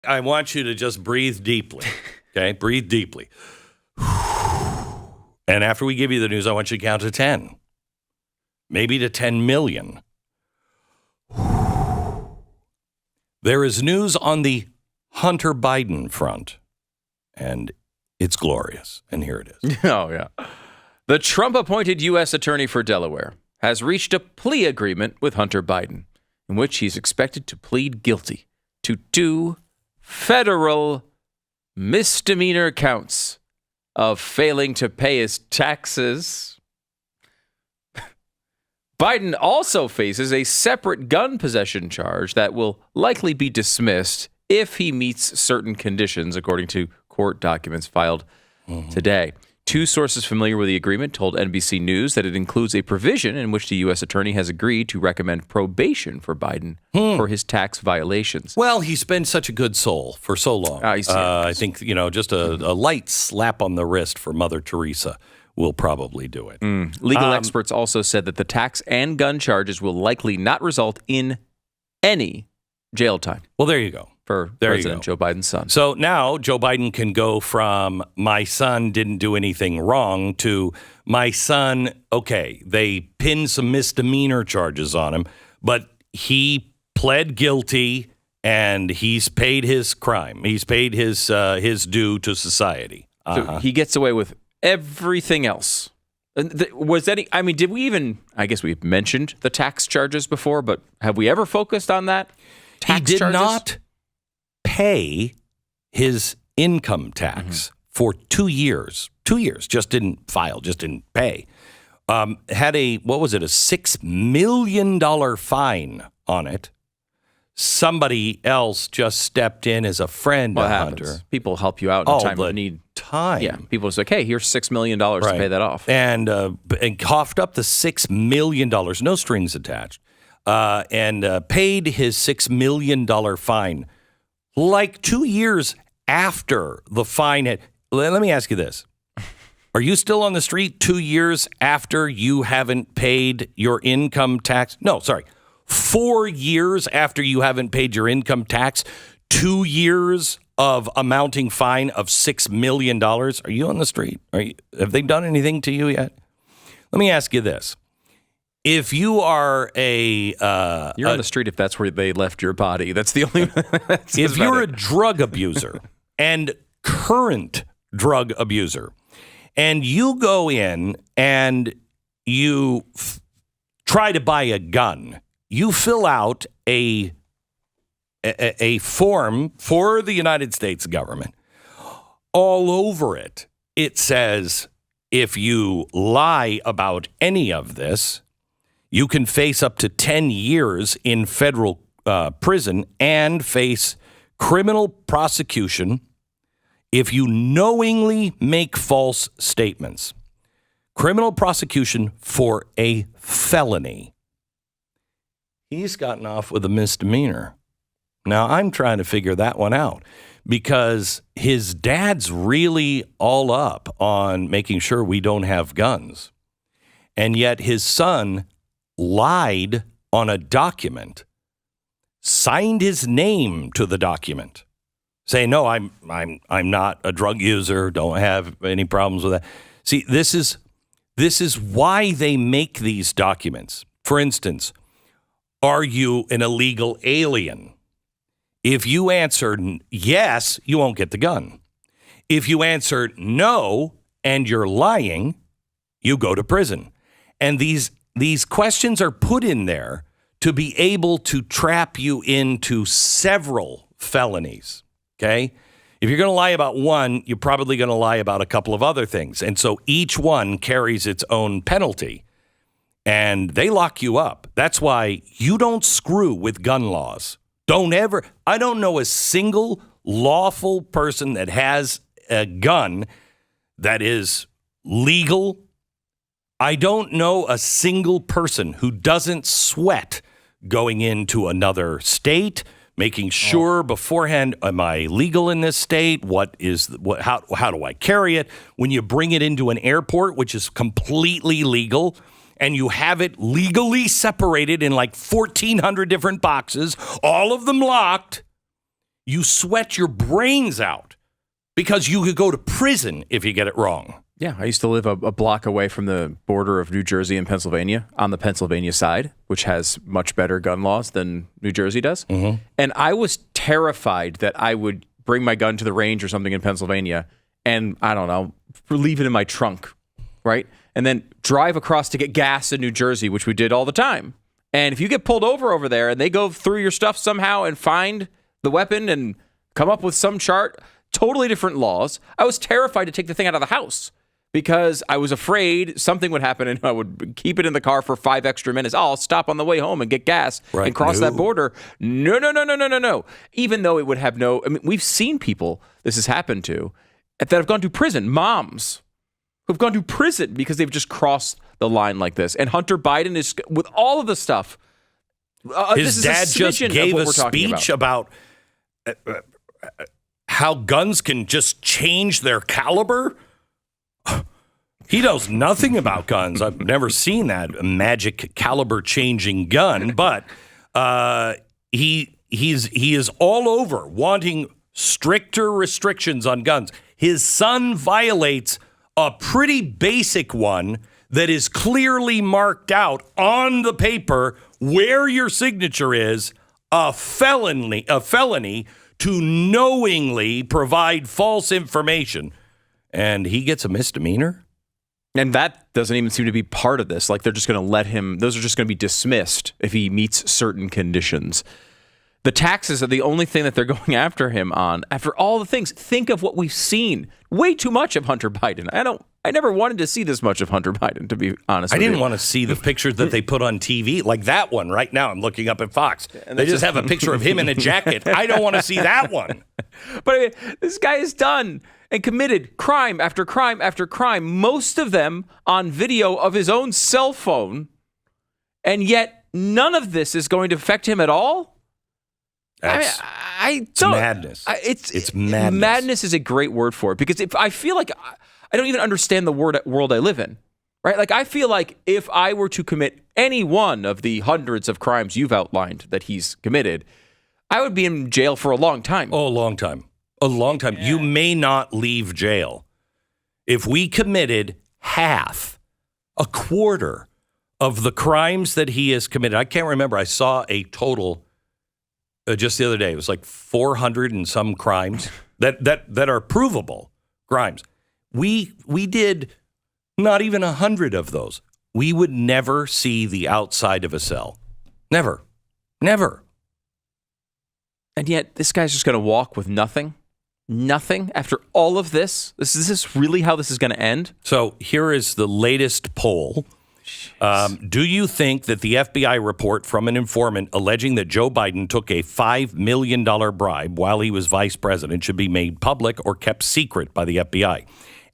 I want you to just breathe deeply. Okay, breathe deeply. And after we give you the news, I want you to count to 10. Maybe to 10 million. There is news on the Hunter Biden front, and it's glorious. And here it is. Oh, yeah. The Trump-appointed U.S. Attorney for Delaware has reached a plea agreement with Hunter Biden, in which he's expected to plead guilty to 2 federal misdemeanor counts of failing to pay his taxes. Biden also faces a separate gun possession charge that will likely be dismissed if he meets certain conditions, according to court documents filed today. 2 sources familiar with the agreement told NBC News that it includes a provision in which the U.S. attorney has agreed to recommend probation for Biden for his tax violations. Well, he's been such a good soul for so long. I think, just a light slap on the wrist for Mother Teresa will probably do it. Legal experts also said that the tax and gun charges will likely not result in any jail time. Well, there you go. For President Joe Biden's son. So now Joe Biden can go from my son didn't do anything wrong to my son, okay, they pinned some misdemeanor charges on him, but he pled guilty and he's paid his crime. He's paid his due to society. So he gets away with everything else. Did we even, I guess we've mentioned the tax charges before, but have we ever focused on that? He did not pay his income tax for 2 years. 2 years, just didn't file, just didn't pay. Had a $6 million fine on it. Somebody else just stepped in as a friend to Hunter. People help you out in time of need. Yeah, people say, hey, here's $6 million to pay that off. And coughed up the $6 million, no strings attached, and paid his $6 million fine. Like 2 years after the fine had... Let me ask you this. Are you still on the street 2 years after you haven't paid your income tax? No, sorry. 4 years after you haven't paid your income tax, 2 years of amounting fine of $6 million. Are you on the street? Have they done anything to you yet? Let me ask you this. If you are you're on the street if that's where they left your body. That's the only... if you're a drug abuser and current drug abuser, and you go in and you try to buy a gun, you fill out a form for the United States government. All over it, it says, if you lie about any of this, you can face up to 10 years in federal prison and face criminal prosecution if you knowingly make false statements. Criminal prosecution for a felony. He's gotten off with a misdemeanor. Now, I'm trying to figure that one out because his dad's really all up on making sure we don't have guns. And yet his son lied on a document, signed his name to the document, saying, no, I'm not a drug user, don't have any problems with that. See, this is why they make these documents. For instance, are you an illegal alien? If you answer yes, you won't get the gun. If you answer no and you're lying, you go to prison. And these questions are put in there to be able to trap you into several felonies, okay? If you're going to lie about one, you're probably going to lie about a couple of other things. And so each one carries its own penalty. And they lock you up. That's why you don't screw with gun laws. I don't know a single lawful person that has a gun that is legal. I don't know a single person who doesn't sweat going into another state, making sure beforehand, am I legal in this state? How do I carry it? When you bring it into an airport, which is completely legal, and you have it legally separated in like 1,400 different boxes, all of them locked, you sweat your brains out because you could go to prison if you get it wrong. Yeah, I used to live a block away from the border of New Jersey and Pennsylvania, on the Pennsylvania side, which has much better gun laws than New Jersey does. Mm-hmm. And I was terrified that I would bring my gun to the range or something in Pennsylvania and, I don't know, leave it in my trunk, right? And then drive across to get gas in New Jersey, which we did all the time. And if you get pulled over there and they go through your stuff somehow and find the weapon and come up with some chart, totally different laws. I was terrified to take the thing out of the house because I was afraid something would happen and I would keep it in the car for 5 extra minutes. Oh, I'll stop on the way home and get gas and cross that border. No. Even though it would have no, I mean, we've seen people this has happened to that have gone to prison, moms who've gone to prison because they've just crossed the line like this. And Hunter Biden is, with all of the stuff, his dad just gave a speech about how guns can just change their caliber. He knows nothing about guns. I've never seen that magic caliber changing gun, but he is all over wanting stricter restrictions on guns. His son violates a pretty basic one that is clearly marked out on the paper where your signature is, a felony to knowingly provide false information. And he gets a misdemeanor? And that doesn't even seem to be part of this. Like they're just going to let him, those are just going to be dismissed if he meets certain conditions. The taxes are the only thing that they're going after him on. After all the things, think of what we've seen. Way too much of Hunter Biden. I never wanted to see this much of Hunter Biden, to be honest with you. I didn't want to see the pictures that they put on TV, like that one right now. I'm looking up at Fox. And they just have a picture of him in a jacket. I don't want to see that one. But I mean, this guy is done and committed crime after crime after crime, most of them on video of his own cell phone, and yet none of this is going to affect him at all? It's madness. It's madness. Madness is a great word for it, because if I feel like I don't even understand the world I live in, right? Like I feel like if I were to commit any one of the hundreds of crimes you've outlined that he's committed, I would be in jail for a long time. Oh, a long time. A long time. Yeah. You may not leave jail. If we committed a quarter of the crimes that he has committed, I can't remember. I saw a total just the other day. It was like 400 and some crimes that are provable crimes. We did not even 100 of those. We would never see the outside of a cell. Never. And yet this guy's just going to walk with nothing. Nothing after all of this? Is this really how this is going to end? So here is the latest poll. Do you think that the FBI report from an informant alleging that Joe Biden took a $5 million bribe while he was vice president should be made public or kept secret by the FBI?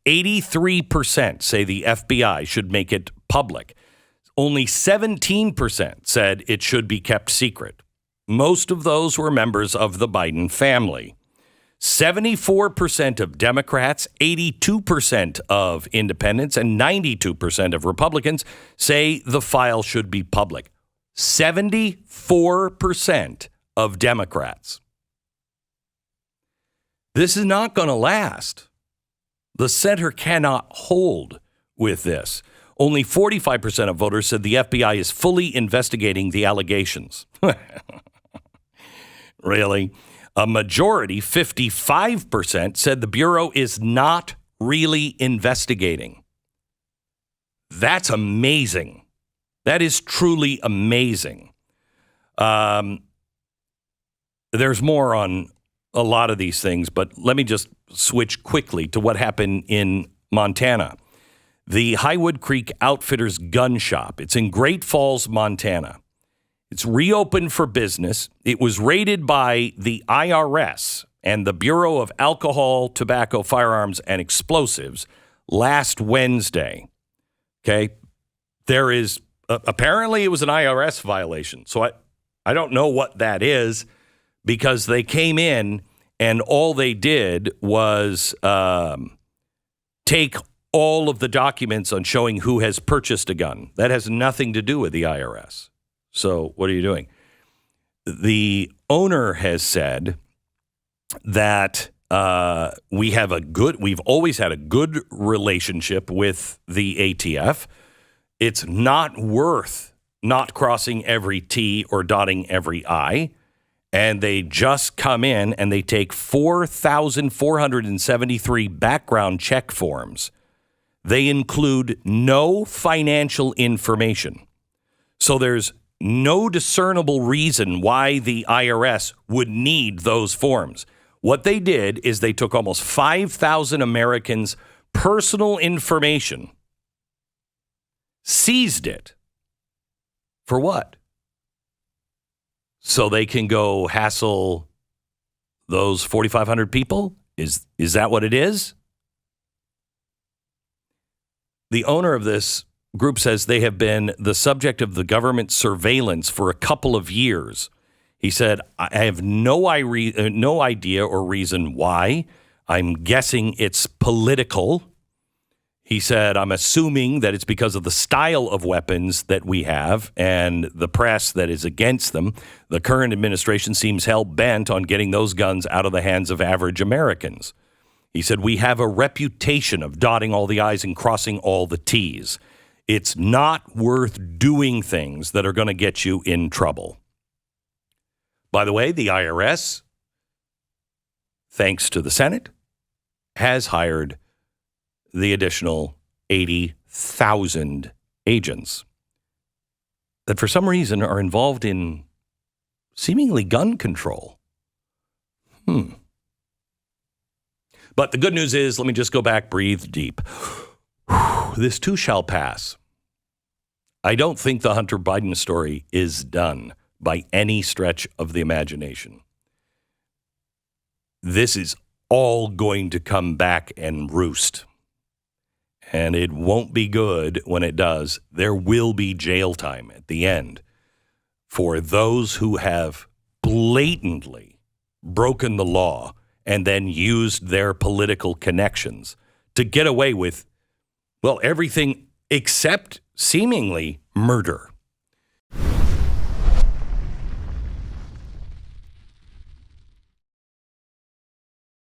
83% say the FBI should make it public. Only 17% said it should be kept secret. Most of those were members of the Biden family. 74% of Democrats, 82% of independents, and 92% of Republicans say the file should be public. 74% of Democrats. This is not going to last. The center cannot hold with this. Only 45% of voters said the FBI is fully investigating the allegations. Really? A majority, 55%, said the Bureau is not really investigating. That's amazing. That is truly amazing. There's more on a lot of these things, but let me just switch quickly to what happened in Montana. The Highwood Creek Outfitters Gun Shop. It's in Great Falls, Montana. It's reopened for business. It was raided by the IRS and the Bureau of Alcohol, Tobacco, Firearms, and Explosives last Wednesday. Okay. There is, apparently it was an IRS violation. So I don't know what that is, because they came in and all they did was take all of the documents on showing who has purchased a gun. That has nothing to do with the IRS. So what are you doing? The owner has said that we've always had a good relationship with the ATF. It's not worth not crossing every T or dotting every I. And they just come in and they take 4,473 background check forms. They include no financial information. So there's no discernible reason why the IRS would need those forms. What they did is they took almost 5,000 Americans' personal information, seized it. For what? So they can go hassle those 4,500 people? Is that what it is? The owner of this group says they have been the subject of the government surveillance for a couple of years. He said, I have no idea or reason why. I'm guessing it's political. He said, I'm assuming that it's because of the style of weapons that we have and the press that is against them. The current administration seems hell-bent on getting those guns out of the hands of average Americans. He said, we have a reputation of dotting all the I's and crossing all the T's. It's not worth doing things that are going to get you in trouble. By the way, the IRS, thanks to the Senate, has hired the additional 80,000 agents that for some reason are involved in seemingly gun control. But the good news is, let me just go back, breathe deep. This too shall pass. I don't think the Hunter Biden story is done by any stretch of the imagination. This is all going to come back and roost. And it won't be good when it does. There will be jail time at the end for those who have blatantly broken the law and then used their political connections to get away with, well, everything except seemingly murder.